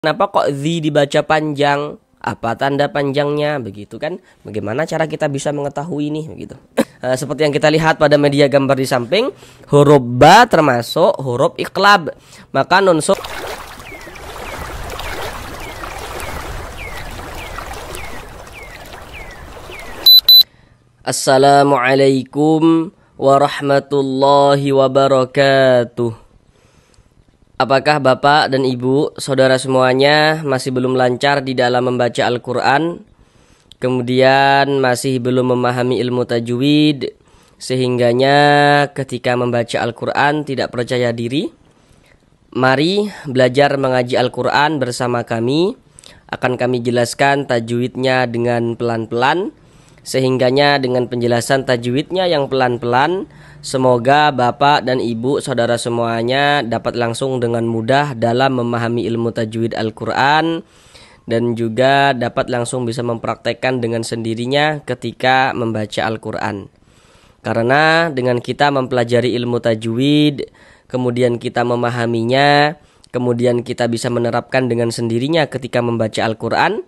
Kenapa kok zi dibaca panjang? Apa tanda panjangnya? Begitu kan? Bagaimana cara kita bisa mengetahui ini? Begitu. Seperti yang kita lihat pada media gambar di samping, huruf ba termasuk huruf iqlab. Maka nun so Assalamualaikum warahmatullahi wabarakatuh. Apakah Bapak dan Ibu, saudara semuanya masih belum lancar di dalam membaca Al-Quran, kemudian masih belum memahami ilmu tajwid, sehingganya ketika membaca Al-Quran tidak percaya diri? Mari belajar mengaji Al-Quran bersama kami. Akan kami jelaskan tajwidnya dengan pelan-pelan, sehingganya dengan penjelasan tajwidnya yang pelan-pelan, semoga Bapak dan Ibu saudara semuanya dapat langsung dengan mudah dalam memahami ilmu tajwid Al-Quran, dan juga dapat langsung bisa mempraktekkan dengan sendirinya ketika membaca Al-Quran. Karena dengan kita mempelajari ilmu tajwid, kemudian kita memahaminya, kemudian kita bisa menerapkan dengan sendirinya ketika membaca Al-Quran,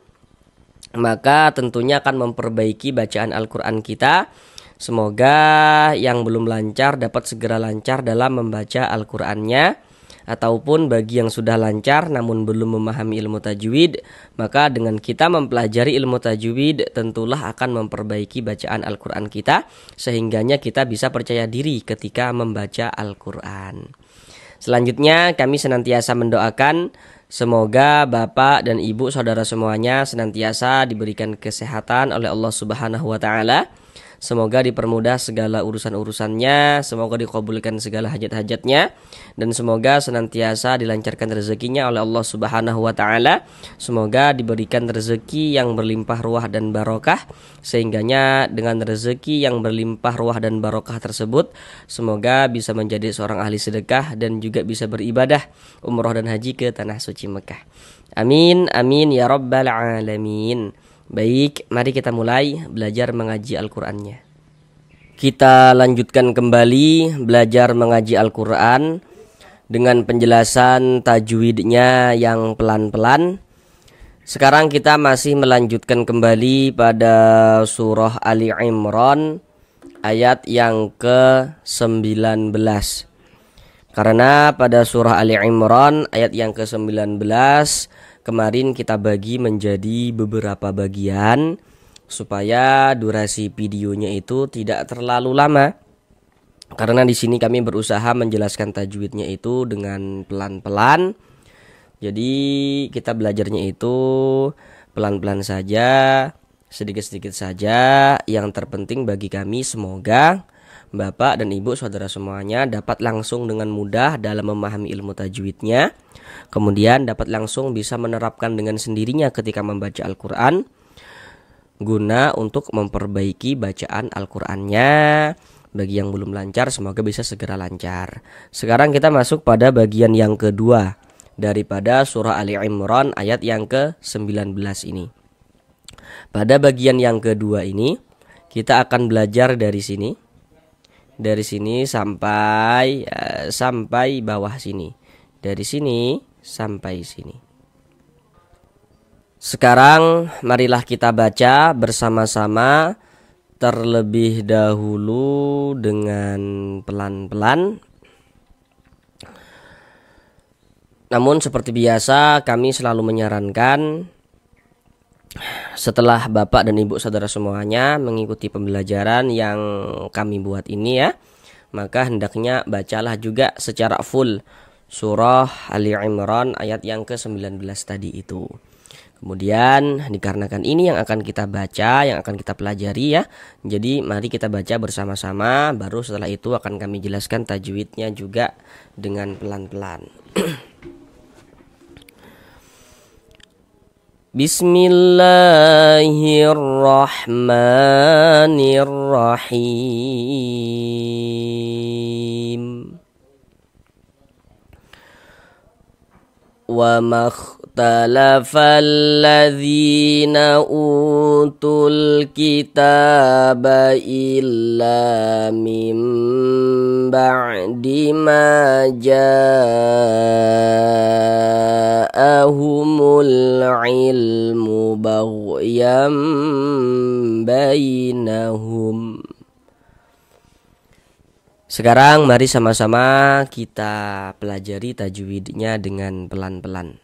maka tentunya akan memperbaiki bacaan Al-Quran kita. Semoga yang belum lancar dapat segera lancar dalam membaca Al-Qurannya, ataupun bagi yang sudah lancar namun belum memahami ilmu tajwid, maka dengan kita mempelajari ilmu tajwid tentulah akan memperbaiki bacaan Al-Quran kita, sehingganya kita bisa percaya diri ketika membaca Al-Quran. Selanjutnya kami senantiasa mendoakan semoga Bapak dan Ibu saudara semuanya senantiasa diberikan kesehatan oleh Allah Subhanahu wa taala. Semoga dipermudah segala urusan-urusannya, semoga dikabulkan segala hajat-hajatnya, dan semoga senantiasa dilancarkan rezekinya oleh Allah Subhanahu wa taala. Semoga diberikan rezeki yang berlimpah ruah dan barokah, sehingganya dengan rezeki yang berlimpah ruah dan barokah tersebut, semoga bisa menjadi seorang ahli sedekah dan juga bisa beribadah umroh dan haji ke tanah suci Mekah. Amin, amin ya rabbal alamin. Baik, mari kita mulai belajar mengaji Al-Qur'annya. Kita lanjutkan kembali belajar mengaji Al-Qur'an dengan penjelasan tajwidnya yang pelan-pelan. Sekarang kita masih melanjutkan kembali pada surah Ali Imran ayat yang ke-19. Karena pada surah Ali Imran ayat yang ke-19 kemarin kita bagi menjadi beberapa bagian supaya durasi videonya itu tidak terlalu lama. Karena di sini kami berusaha menjelaskan tajwidnya itu dengan pelan-pelan. Jadi kita belajarnya itu pelan-pelan saja, sedikit-sedikit saja. Yang terpenting bagi kami semoga Bapak dan Ibu saudara semuanya dapat langsung dengan mudah dalam memahami ilmu tajwidnya, kemudian dapat langsung bisa menerapkan dengan sendirinya ketika membaca Al-Quran, guna untuk memperbaiki bacaan Al-Qurannya. Bagi yang belum lancar semoga bisa segera lancar. Sekarang kita masuk pada bagian yang kedua daripada surah Ali Imran ayat yang ke-19 ini. Pada bagian yang kedua ini kita akan belajar dari sini sampai bawah sini, dari sini sampai sini. Sekarang marilah kita baca bersama-sama terlebih dahulu dengan pelan-pelan. Namun seperti biasa kami selalu menyarankan setelah Bapak dan Ibu saudara semuanya mengikuti pembelajaran yang kami buat ini ya, maka hendaknya bacalah juga secara full surah Ali Imran ayat yang ke-19 tadi itu. Kemudian dikarenakan ini yang akan kita baca, yang akan kita pelajari ya, jadi mari kita baca bersama-sama, baru setelah itu akan kami jelaskan tajwidnya juga dengan pelan-pelan. Bismillahirrahmanirrahim. Wa iktalafalladzina utul kitaba illa min ba'di ma ja'ahumul ilmu baghyan bainahum. Sekarang mari sama-sama kita pelajari tajwidnya dengan pelan-pelan.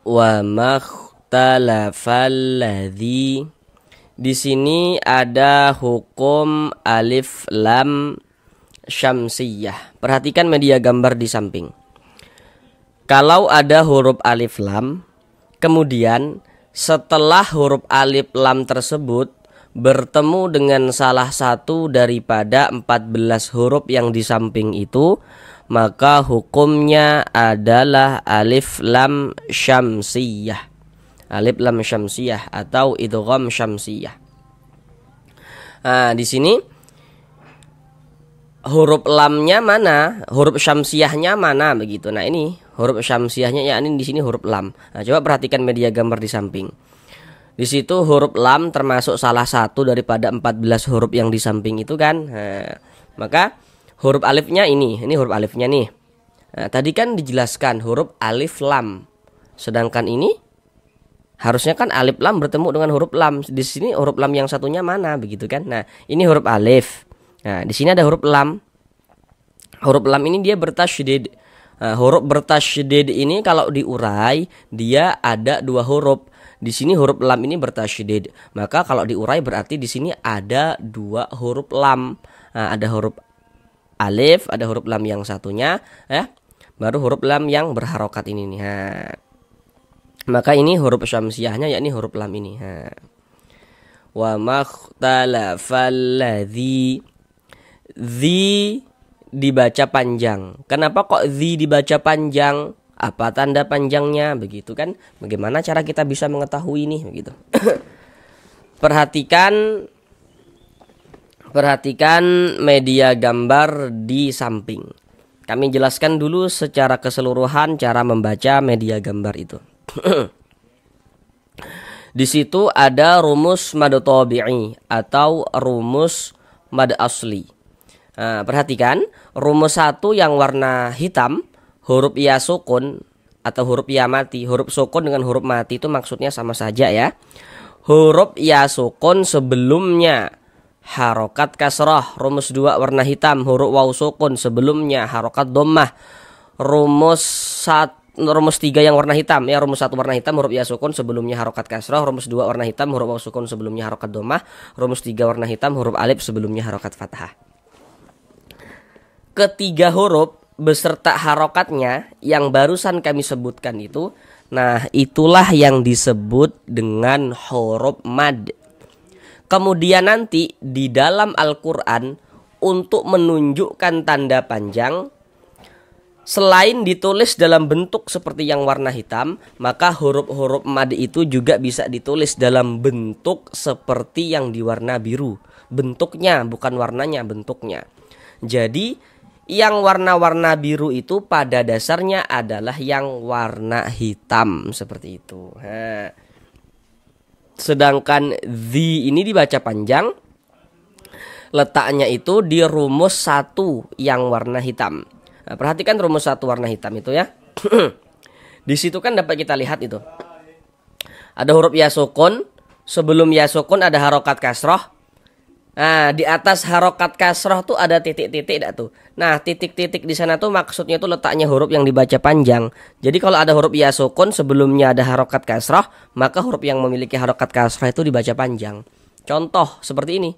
Wa makhtalafalladzi. Di sini ada hukum alif lam syamsiyah. Perhatikan media gambar di samping. Kalau ada huruf alif lam, kemudian setelah huruf alif lam tersebut bertemu dengan salah satu daripada 14 huruf yang di samping itu, maka hukumnya adalah alif lam syamsiyah. Alif lam syamsiyah atau idgham syamsiyah. Nah, di sini huruf lamnya mana? Huruf syamsiyahnya mana begitu. Nah, ini huruf syamsiyahnya, ya ini di sini huruf lam. Nah, coba perhatikan media gambar di samping. Di situ huruf lam termasuk salah satu daripada 14 huruf yang di samping itu kan. Nah, maka huruf alifnya ini huruf alifnya nih. Nah, tadi kan dijelaskan huruf alif lam. Sedangkan ini harusnya kan alif lam bertemu dengan huruf lam. Di sini huruf lam yang satunya mana begitu kan. Nah, ini huruf alif. Nah, di sini ada huruf lam. Huruf lam ini dia bertasydid. Nah, huruf bertasydid ini kalau diurai dia ada 2 huruf. Di sini huruf lam ini bertasydid. Maka kalau diurai berarti di sini ada 2 huruf lam. Nah, ada huruf alif, ada huruf lam yang satunya, ya. Baru huruf lam yang berharokat ini nih. Nah, maka ini huruf syamsiyahnya yakni huruf lam ini. Nah. Wa makhtalafalladzi. Dzi dibaca panjang. Kenapa kok dzi dibaca panjang? Apa tanda panjangnya begitu kan? Bagaimana cara kita bisa mengetahui ini begitu? Perhatikan media gambar di samping. Kami jelaskan dulu secara keseluruhan cara membaca media gambar itu. Di situ ada rumus mad tabi'i atau rumus mad asli. Nah, perhatikan rumus 1 yang warna hitam, huruf ya sukun atau huruf ya mati. Huruf sukun dengan huruf mati itu maksudnya sama saja ya. Huruf ya sukun sebelumnya harokat kasrah. Rumus 2 warna hitam, huruf waw sukun sebelumnya harokat dhammah. Rumus 3 yang warna hitam ya. Rumus 1 warna hitam, huruf ya sukun sebelumnya harokat kasrah. Rumus 2 warna hitam, huruf waw sukun sebelumnya harokat dhammah. Rumus 3 warna hitam, huruf alif sebelumnya harokat fathah. Ketiga huruf beserta harokatnya yang barusan kami sebutkan itu, nah itulah yang disebut dengan huruf mad. Kemudian nanti di dalam Al-Quran untuk menunjukkan tanda panjang, selain ditulis dalam bentuk seperti yang warna hitam, maka huruf-huruf mad itu juga bisa ditulis dalam bentuk seperti yang di warna biru. Bentuknya bukan warnanya, bentuknya. Jadi yang warna-warna biru itu pada dasarnya adalah yang warna hitam seperti itu. Nah, sedangkan dzi ini dibaca panjang, letaknya itu di rumus 1 yang warna hitam. Nah, perhatikan rumus 1 warna hitam itu ya. Di situ kan dapat kita lihat itu. Ada huruf ya sukun, sebelum ya sukun ada harokat kasroh. Nah, di atas harokat kasroh tuh ada titik-titik dah tuh. Nah, titik-titik di sana tuh maksudnya tuh letaknya huruf yang dibaca panjang. Jadi kalau ada huruf ya sukun sebelumnya ada harokat kasroh, maka huruf yang memiliki harokat kasroh itu dibaca panjang. Contoh seperti ini.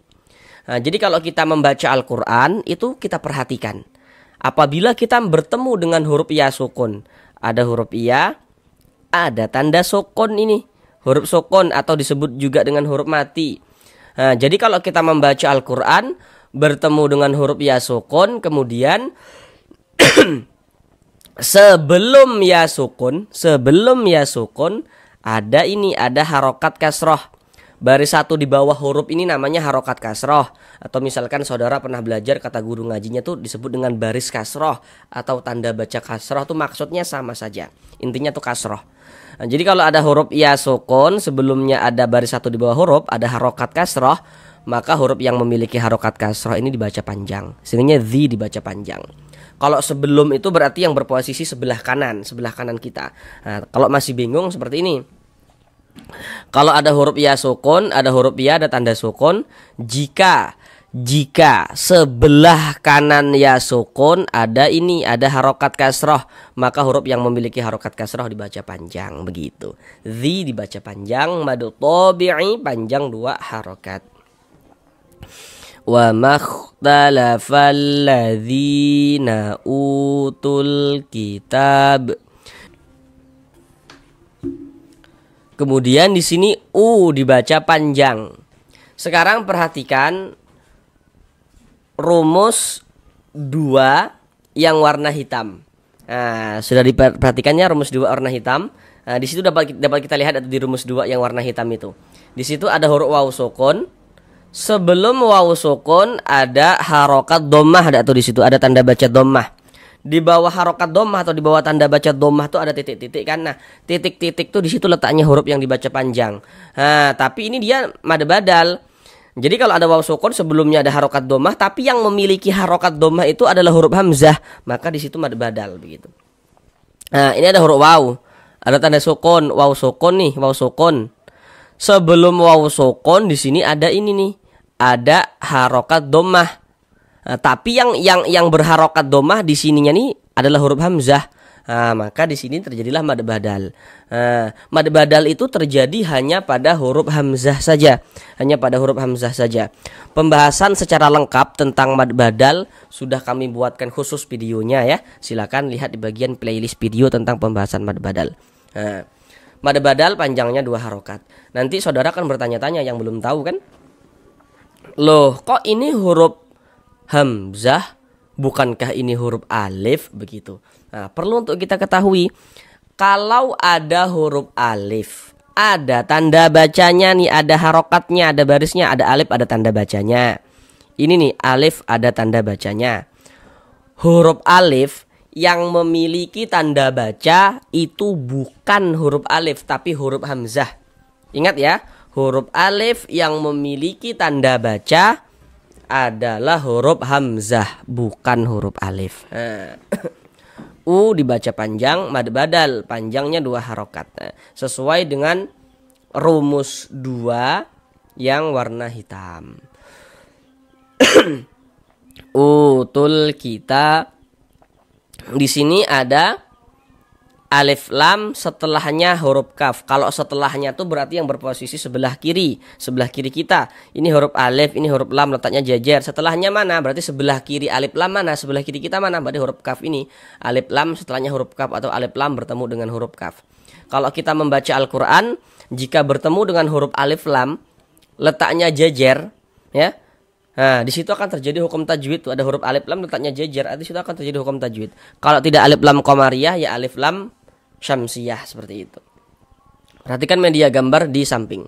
Nah, jadi kalau kita membaca Al-Quran itu kita perhatikan. Apabila kita bertemu dengan huruf ya sukun, ada huruf ya, ada tanda sukun ini. Huruf sukun atau disebut juga dengan huruf mati. Nah, jadi kalau kita membaca Al-Quran bertemu dengan huruf ya sukun, kemudian sebelum ya sukun ada harokat kasroh, Baris satu di bawah huruf ini namanya harokat kasroh. Atau misalkan saudara pernah belajar kata guru ngajinya tuh disebut dengan baris kasroh atau tanda baca kasroh, tuh maksudnya sama saja. Intinya tuh kasroh. Nah, jadi kalau ada huruf ya sukun, sebelumnya ada baris satu di bawah huruf, ada harokat kasroh, maka huruf yang memiliki harokat kasroh ini dibaca panjang. Sehingga zi dibaca panjang. Kalau sebelum itu berarti yang berposisi sebelah kanan kita. Nah, kalau masih bingung seperti ini. Kalau ada huruf ya sukun, ada huruf ya, ada tanda sukun. Jika sebelah kanan ya sukun ada harokat kasroh, maka huruf yang memiliki harokat kasroh dibaca panjang begitu. Zi dibaca panjang, madu tabi'i panjang 2 harokat. Wa makhtalafal ladzina utul kitab. Kemudian di sini dibaca panjang. Sekarang perhatikan rumus 2 yang warna hitam. Nah, sudah diperhatikannya rumus 2 warna hitam. Nah, di situ dapat kita lihat di rumus 2 yang warna hitam itu. Di situ ada huruf waw sukun. Sebelum waw sukun ada harokat dhammah, ada tuh di situ ada tanda baca dhammah. Di bawah harokat dhammah atau di bawah tanda baca dhammah tuh ada titik-titik kan. Nah, titik-titik tuh di situ letaknya huruf yang dibaca panjang. Nah, tapi ini dia mad badal. Jadi kalau ada waw sukun sebelumnya ada harokat dhammah, tapi yang memiliki harokat dhammah itu adalah huruf hamzah, maka di situ mad badal begitu. Nah, ini ada huruf waw, ada tanda sukun, waw sukun nih, waw sukun. Sebelum waw sukun di sini ada ini nih, ada harokat dhammah. Nah, tapi yang berharokat dhammah di sininya nih adalah huruf hamzah. Nah, maka di sini terjadilah mad badal. Mad badal itu terjadi hanya pada huruf hamzah saja. Hanya pada huruf hamzah saja. Pembahasan secara lengkap tentang mad badal sudah kami buatkan khusus videonya ya. Silakan lihat di bagian playlist video tentang pembahasan mad badal. Mad badal panjangnya 2 harokat. Nanti saudara kan bertanya-tanya yang belum tahu kan? Loh, kok ini huruf hamzah, bukankah ini huruf alif begitu? Nah, perlu untuk kita ketahui, kalau ada huruf alif, ada tanda bacanya nih, ada harokatnya, ada barisnya, ada alif, ada tanda bacanya. Ini nih alif ada tanda bacanya. Huruf alif yang memiliki tanda baca itu bukan huruf alif tapi huruf hamzah. Ingat ya, huruf alif yang memiliki tanda baca adalah huruf hamzah, bukan huruf alif. Dibaca panjang, mad badal, panjangnya 2 harokat. Sesuai dengan rumus 2 yang warna hitam. Utul kita. Di sini ada alif lam, setelahnya huruf kaf. Kalau setelahnya tuh berarti yang berposisi sebelah kiri kita. Ini huruf alif, ini huruf lam, letaknya jajar. Setelahnya mana? Berarti sebelah kiri alif lam mana? Sebelah kiri kita mana? Berarti huruf kaf ini. Alif lam setelahnya huruf kaf atau alif lam bertemu dengan huruf kaf. Kalau kita membaca Al-Qur'an, jika bertemu dengan huruf alif lam, letaknya jajar, ya. Nah, di situ akan terjadi hukum tajwid. Tuh ada huruf alif lam letaknya jajar, di situ akan terjadi hukum tajwid. Kalau tidak alif lam qamariyah, ya alif lam syamsiyah, seperti itu. Perhatikan media gambar di samping.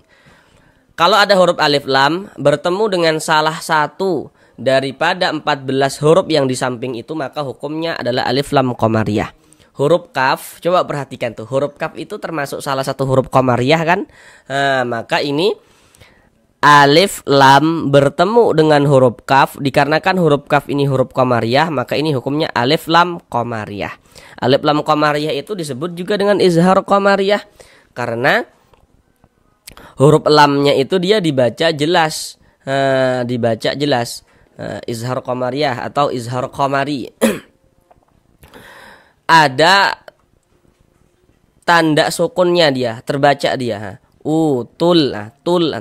Kalau ada huruf alif lam bertemu dengan salah satu daripada 14 huruf yang di samping itu, maka hukumnya adalah alif lam qamariyah. Huruf kaf, coba perhatikan tuh, huruf kaf itu termasuk salah satu huruf qamariyah kan? Nah, maka ini alif lam bertemu dengan huruf kaf, dikarenakan huruf kaf ini huruf qamariyah, maka ini hukumnya alif lam qamariyah. Alif lam qamariyah itu disebut juga dengan izhar qamariyah karena huruf lamnya itu dia dibaca jelas, izhar qamariyah atau izhar qamari. Ada tanda sukunnya dia, terbaca dia. Tul,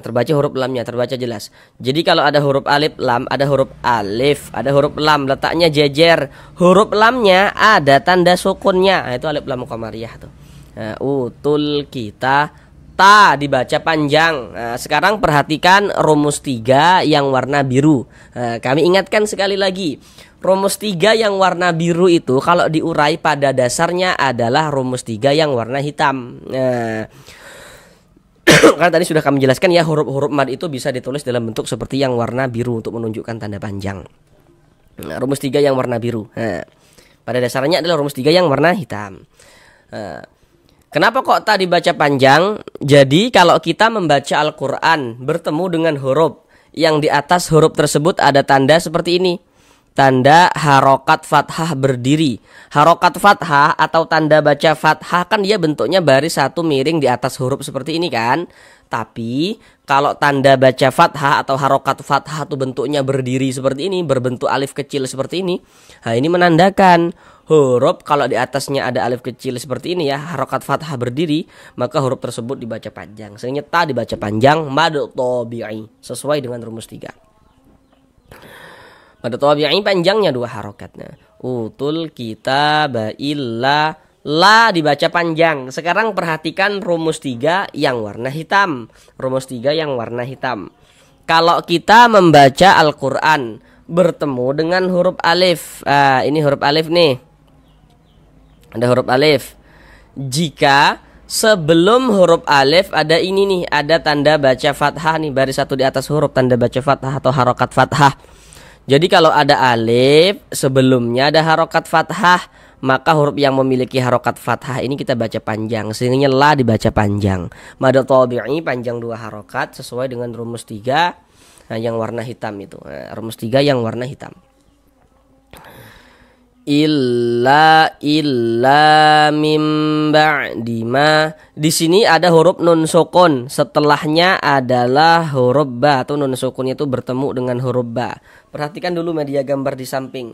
terbaca huruf lamnya, terbaca jelas. Jadi kalau ada huruf alif lam, ada huruf alif, ada huruf lam, letaknya jejer. Huruf lamnya ada tanda sukunnya, itu alif lam qamariyah tuh. Utul kita, ta dibaca panjang. Sekarang perhatikan rumus 3 yang warna biru. Kami ingatkan sekali lagi, rumus 3 yang warna biru itu kalau diurai pada dasarnya adalah rumus 3 yang warna hitam. Karena tadi sudah kami jelaskan ya, huruf-huruf mad itu bisa ditulis dalam bentuk seperti yang warna biru untuk menunjukkan tanda panjang. Nah, rumus 3 yang warna biru. Nah, pada dasarnya adalah rumus 3 yang warna hitam. Nah, kenapa kok tadi baca panjang? Jadi kalau kita membaca Al-Quran bertemu dengan huruf yang di atas huruf tersebut ada tanda seperti ini. Tanda harokat fathah berdiri. Harokat fathah atau tanda baca fathah kan dia bentuknya baris satu miring di atas huruf seperti ini kan. Tapi kalau tanda baca fathah atau harokat fathah itu bentuknya berdiri seperti ini, berbentuk alif kecil seperti ini. Nah, ini menandakan huruf kalau di atasnya ada alif kecil seperti ini ya, harokat fathah berdiri, maka huruf tersebut dibaca panjang. Sehingga ta dibaca panjang, mad tabi'i sesuai dengan rumus 3. Mad tabi'i panjangnya 2 harokatnya. Utul kitaba illa, la dibaca panjang. Sekarang perhatikan rumus 3 yang warna hitam. Rumus 3 yang warna hitam. Kalau kita membaca Al-Quran bertemu dengan huruf alif. Ini huruf alif nih. Ada huruf alif. Jika sebelum huruf alif ada ini nih, ada tanda baca fathah nih, baris satu di atas huruf, tanda baca fathah atau harokat fathah. Jadi kalau ada alif sebelumnya ada harokat fathah, maka huruf yang memiliki harokat fathah ini kita baca panjang, sehingga la dibaca panjang. Mad tabi'i panjang 2 harokat sesuai dengan rumus 3 yang warna hitam itu. Rumus 3 yang warna hitam. Illa mim ba'di ma. Di sini ada huruf nun sukun, setelahnya adalah huruf ba atau nun sukunnya itu bertemu dengan huruf ba. Perhatikan dulu media gambar di samping.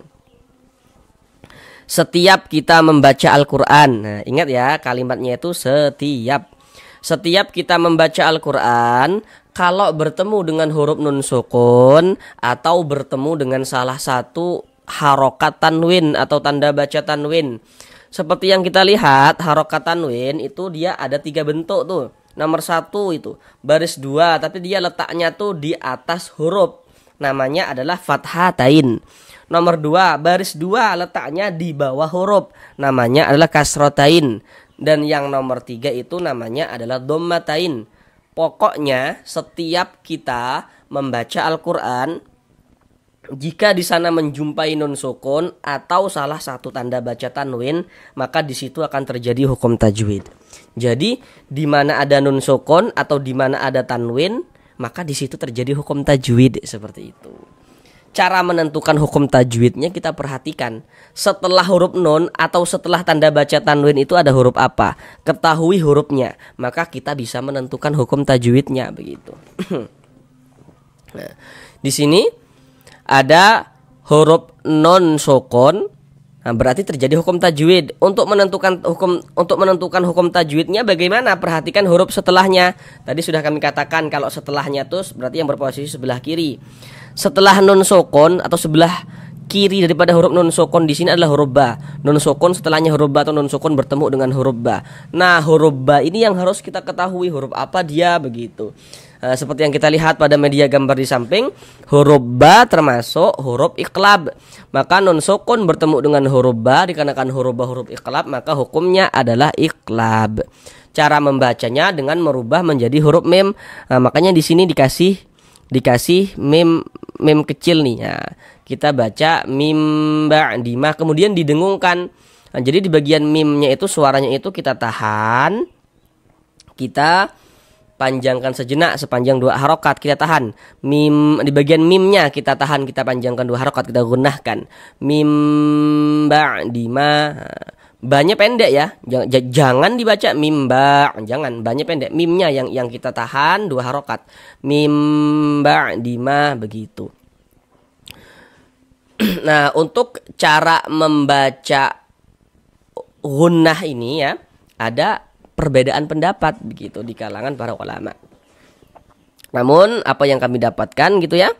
Setiap kita membaca Al-Quran, nah, ingat ya kalimatnya itu setiap. Setiap kita membaca Al-Quran, kalau bertemu dengan huruf nun sukun atau bertemu dengan salah satu harokat tanwin atau tanda baca tanwin, seperti yang kita lihat, harokat tanwin itu dia ada 3 bentuk tuh. Nomor 1 itu baris 2, tapi dia letaknya tuh di atas huruf, namanya adalah fathatain. Nomor 2 baris 2 letaknya di bawah huruf, namanya adalah kasrotain. Dan yang nomor 3 itu namanya adalah dhammatain. Pokoknya setiap kita membaca Al-Quran, jika di sana menjumpai nun sukun atau salah satu tanda baca tanwin, maka di situ akan terjadi hukum tajwid. Jadi di mana ada nun sukun atau di mana ada tanwin, maka di situ terjadi hukum tajwid seperti itu. Cara menentukan hukum tajwidnya kita perhatikan. Setelah huruf nun atau setelah tanda baca tanwin itu ada huruf apa? Ketahui hurufnya, maka kita bisa menentukan hukum tajwidnya begitu. Nah, di sini ada huruf non sukun, nah, berarti terjadi hukum tajwid. Untuk menentukan hukum tajwidnya bagaimana? Perhatikan huruf setelahnya. Tadi sudah kami katakan kalau setelahnya tuh berarti yang berposisi sebelah kiri. Setelah non sukun atau sebelah kiri daripada huruf nun sukun di sini adalah huruf ba. Nun sukun setelahnya huruf ba atau nun sukun bertemu dengan huruf ba. Nah, huruf ba ini yang harus kita ketahui huruf apa dia begitu. Seperti yang kita lihat pada media gambar di samping, huruf ba termasuk huruf iqlab. Maka nun sukun bertemu dengan huruf ba, dikarenakan huruf ba huruf iqlab, maka hukumnya adalah iqlab. Cara membacanya dengan merubah menjadi huruf mim. Nah, makanya di sini dikasih mim kecil nih. Nah, kita baca mim ba'di ma, kemudian didengungkan. Nah, jadi di bagian mimnya itu suaranya itu kita tahan, kita panjangkan sejenak sepanjang 2 harokat, kita tahan. Mim di bagian mimnya kita tahan, kita panjangkan 2 harokat, kita gunakan mim ba'di ma. Banyak pendek ya, jangan dibaca mim ba, jangan, banyak pendek. Mimnya yang kita tahan 2 harokat, mim ba'di ma begitu. Nah, untuk cara membaca gunnah ini ya, ada perbedaan pendapat begitu di kalangan para ulama. Namun apa yang kami dapatkan gitu ya,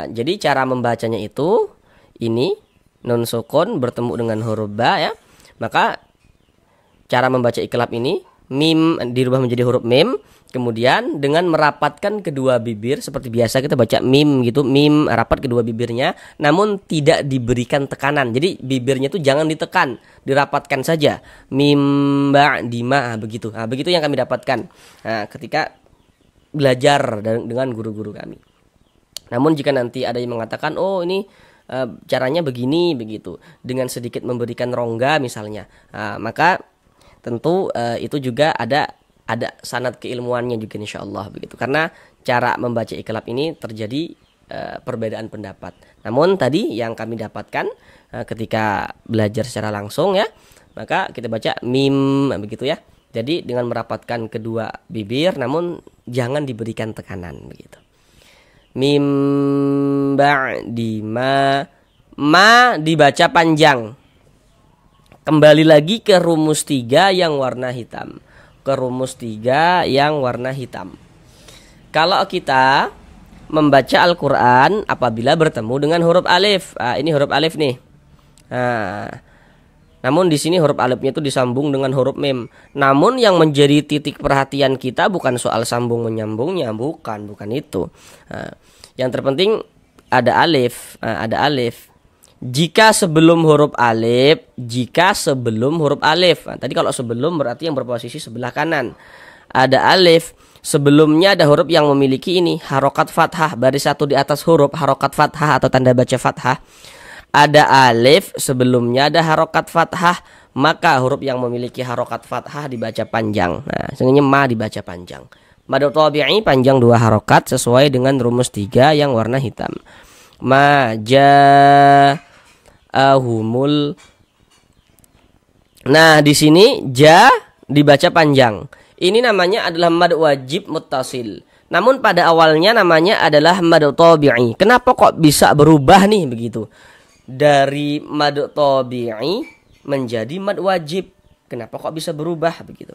jadi cara membacanya itu ini nun sukun bertemu dengan huruf ba ya, maka cara membaca iqlab ini mim dirubah menjadi huruf mim. Kemudian dengan merapatkan kedua bibir seperti biasa kita baca mim gitu, mim rapat kedua bibirnya, namun tidak diberikan tekanan. Jadi bibirnya itu jangan ditekan, dirapatkan saja. Mim ba'di ma begitu. Nah, begitu yang kami dapatkan. Nah, ketika belajar dengan guru-guru kami. Namun jika nanti ada yang mengatakan, oh ini caranya begini begitu, dengan sedikit memberikan rongga misalnya, maka tentu itu juga ada sanad keilmuannya juga insyaallah begitu, karena cara membaca iklab ini terjadi perbedaan pendapat. Namun tadi yang kami dapatkan ketika belajar secara langsung ya, maka kita baca mim begitu ya. Jadi dengan merapatkan kedua bibir namun jangan diberikan tekanan begitu. Mim ba'di ma dibaca panjang. Kembali lagi ke rumus 3 yang warna hitam. Kalau kita membaca Al-Quran apabila bertemu dengan huruf alif, ini huruf alif nih. Namun di sini huruf alifnya itu disambung dengan huruf mim. Namun yang menjadi titik perhatian kita bukan soal sambung menyambungnya, bukan itu. Yang terpenting ada alif, Jika sebelum huruf alif, tadi kalau sebelum berarti yang berposisi sebelah kanan. Ada alif, sebelumnya ada huruf yang memiliki ini harokat fathah, baris satu di atas huruf harokat fathah atau tanda baca fathah. Ada alif, sebelumnya ada harokat fathah, maka huruf yang memiliki harokat fathah dibaca panjang. Nah, sebenarnya ma dibaca panjang. Mad tabi'i panjang 2 harokat sesuai dengan rumus 3 yang warna hitam. Ma ahumul. Nah, di sini ja dibaca panjang. Ini namanya adalah mad wajib muttasil. Namun pada awalnya namanya adalah mad tabi'i. Kenapa kok bisa berubah nih begitu? Dari mad tabi'i menjadi mad wajib. Kenapa kok bisa berubah begitu?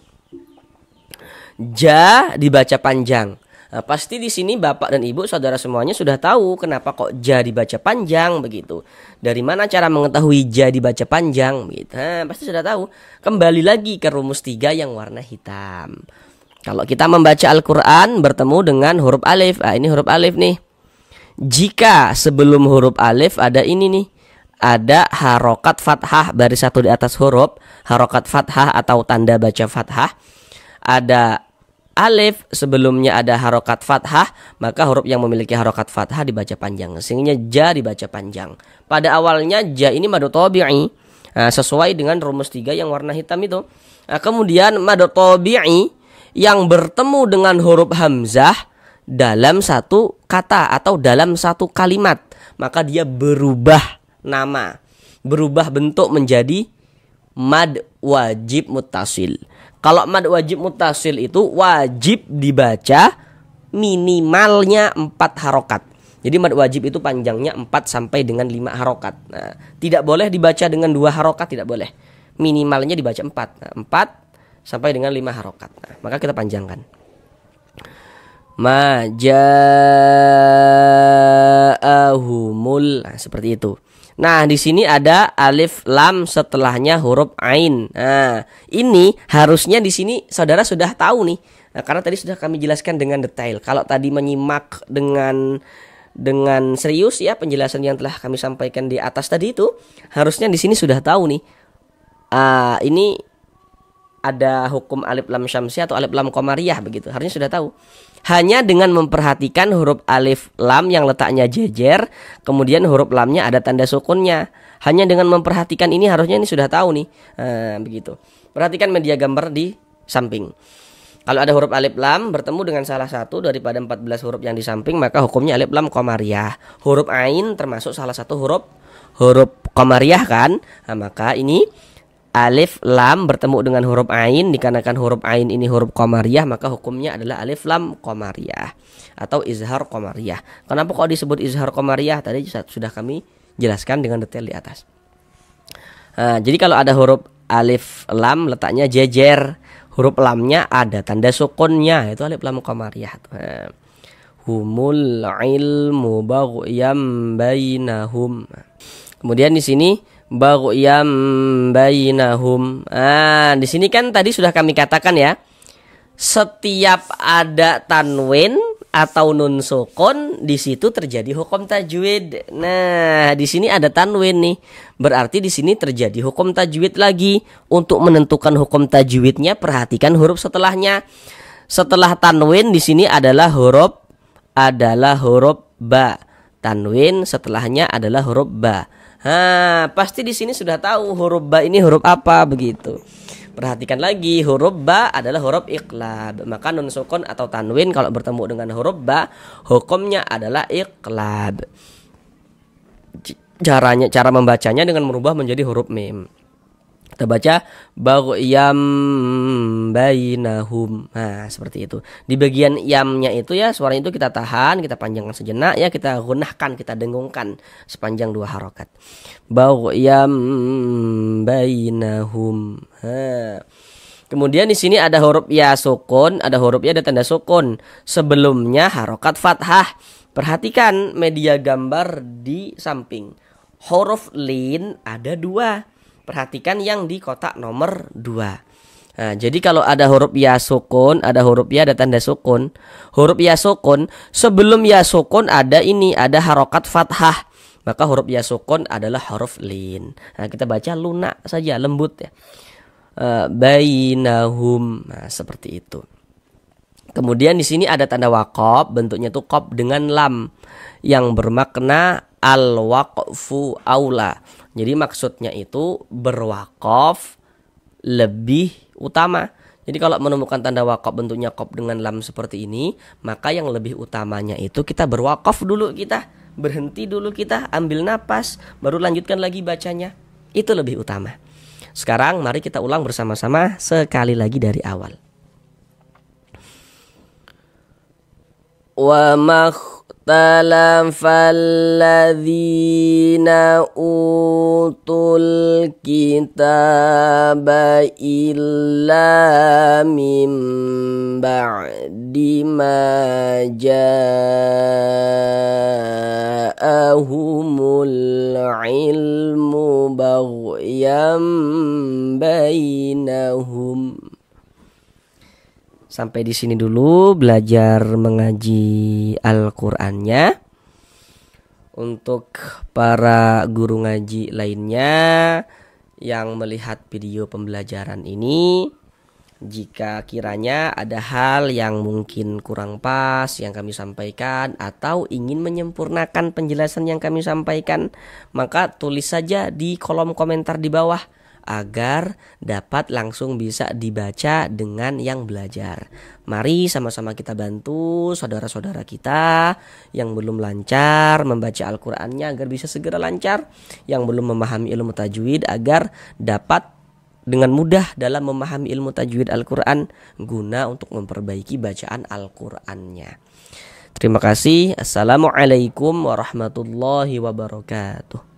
Ja dibaca panjang. Nah, pasti di sini Bapak dan Ibu saudara semuanya sudah tahu kenapa kok ja dibaca panjang begitu. Dari mana cara mengetahui ja dibaca panjang begitu. Nah, pasti sudah tahu. Kembali lagi ke rumus 3 yang warna hitam. Kalau kita membaca Al-Qur'an bertemu dengan huruf alif. Ini huruf alif nih. Jika sebelum huruf alif ada ini nih. Ada harokat fathah baris satu di atas huruf, harokat fathah atau tanda baca fathah. Ada alif, sebelumnya ada harokat fathah, maka huruf yang memiliki harokat fathah dibaca panjang. Sehingga ja dibaca panjang. Pada awalnya ja ini mad tabi'i, sesuai dengan rumus 3 yang warna hitam itu. Kemudian mad tabi'i yang bertemu dengan huruf hamzah dalam satu kata atau dalam satu kalimat, maka dia berubah nama, berubah bentuk menjadi mad wajib muttasil. Kalau mad wajib muttasil itu wajib dibaca minimalnya 4 harokat. Jadi mad wajib itu panjangnya 4 sampai dengan 5 harokat. Nah, tidak boleh dibaca dengan 2 harokat, tidak boleh. Minimalnya dibaca 4. Nah, 4 sampai dengan 5 harokat. Nah, maka kita panjangkan. Ma ja'ahumul. Nah, seperti itu. Nah, di sini ada alif lam setelahnya huruf ain. Nah, ini harusnya di sini saudara sudah tahu nih. Nah, karena tadi sudah kami jelaskan dengan detail. Kalau tadi menyimak dengan serius ya penjelasan yang telah kami sampaikan di atas tadi itu, harusnya di sini sudah tahu nih. Ini ada hukum alif lam syamsiyah atau alif lam qamariyah begitu. Harusnya sudah tahu. Hanya dengan memperhatikan huruf alif lam yang letaknya jejer, kemudian huruf lamnya ada tanda sukunnya. Hanya dengan memperhatikan ini harusnya ini sudah tahu nih. Begitu. Perhatikan media gambar di samping. Kalau ada huruf alif lam bertemu dengan salah satu daripada 14 huruf yang di samping, maka hukumnya alif lam qamariyah. Huruf ain termasuk salah satu huruf qamariyah kan? Nah, maka ini alif lam bertemu dengan huruf ain, dikarenakan huruf ain ini huruf qamariyah, maka hukumnya adalah alif lam qamariyah atau izhar qamariyah. Kenapa kok disebut izhar qamariyah? Tadi sudah kami jelaskan dengan detail di atas. Jadi kalau ada huruf alif lam letaknya jejer, huruf lamnya ada tanda sukunnya, itu alif lam qamariyah. Humul ilmu baghyam bainahum. Kemudian di sini Baghyam bainahum. Di sini kan tadi sudah kami katakan ya, setiap ada tanwin atau nun sukun di situ terjadi hukum tajwid. Nah, di sini ada tanwin nih. Berarti di sini terjadi hukum tajwid lagi. Untuk menentukan hukum tajwidnya, perhatikan huruf setelahnya. Setelah tanwin di sini adalah huruf ba. Tanwin setelahnya adalah huruf ba. Pasti di sini sudah tahu huruf ba ini huruf apa begitu. Perhatikan lagi, huruf ba adalah huruf iqlab. Maka nun sukun atau tanwin kalau bertemu dengan huruf ba, hukumnya adalah iqlab. Cara membacanya dengan merubah menjadi huruf mim. Kita baca baghyam bainahum. Nah, seperti itu. Di bagian yamnya itu ya, suara itu kita tahan, kita panjangkan sejenak ya, kita gunahkan, kita dengungkan sepanjang 2 harokat. Baghyam bainahum. Kemudian di sini ada huruf ya sukun, ada huruf ya ada tanda sukun. Sebelumnya harokat fathah. Perhatikan media gambar di samping. Huruf lin ada 2. Perhatikan yang di kotak nomor 2. Jadi kalau ada huruf ya sukun, ada huruf ya ada tanda sukun. Huruf ya sukun, sebelum ya sukun ada harokat fathah. Maka huruf ya sukun adalah huruf lin. Kita baca lunak saja, lembut ya. Bainahum. Seperti itu. Kemudian di sini ada tanda waqaf, bentuknya tuh qaf dengan lam yang bermakna al-waqfu aula. Jadi maksudnya itu berwakaf lebih utama. Jadi kalau menemukan tanda wakaf bentuknya qaf dengan lam seperti ini, maka yang lebih utamanya itu kita berwakaf dulu, kita berhenti dulu, kita ambil napas, baru lanjutkan lagi bacanya. Itu lebih utama. Sekarang mari kita ulang bersama-sama sekali lagi dari awal. Wa makhtalafa utul kitaba illa min ba'di ma ja'ahumul ilmu baghyam bainahum. Sampai di sini dulu belajar mengaji Al-Qur'annya. Untuk para guru ngaji lainnya yang melihat video pembelajaran ini, jika kiranya ada hal yang mungkin kurang pas yang kami sampaikan atau ingin menyempurnakan penjelasan yang kami sampaikan, maka tulis saja di kolom komentar di bawah agar dapat langsung bisa dibaca dengan yang belajar. Mari sama-sama kita bantu saudara-saudara kita yang belum lancar membaca Al-Qur'annya agar bisa segera lancar, yang belum memahami ilmu tajwid agar dapat dengan mudah dalam memahami ilmu tajwid Al-Qur'an guna untuk memperbaiki bacaan Al-Qur'annya. Terima kasih. Assalamualaikum warahmatullahi wabarakatuh.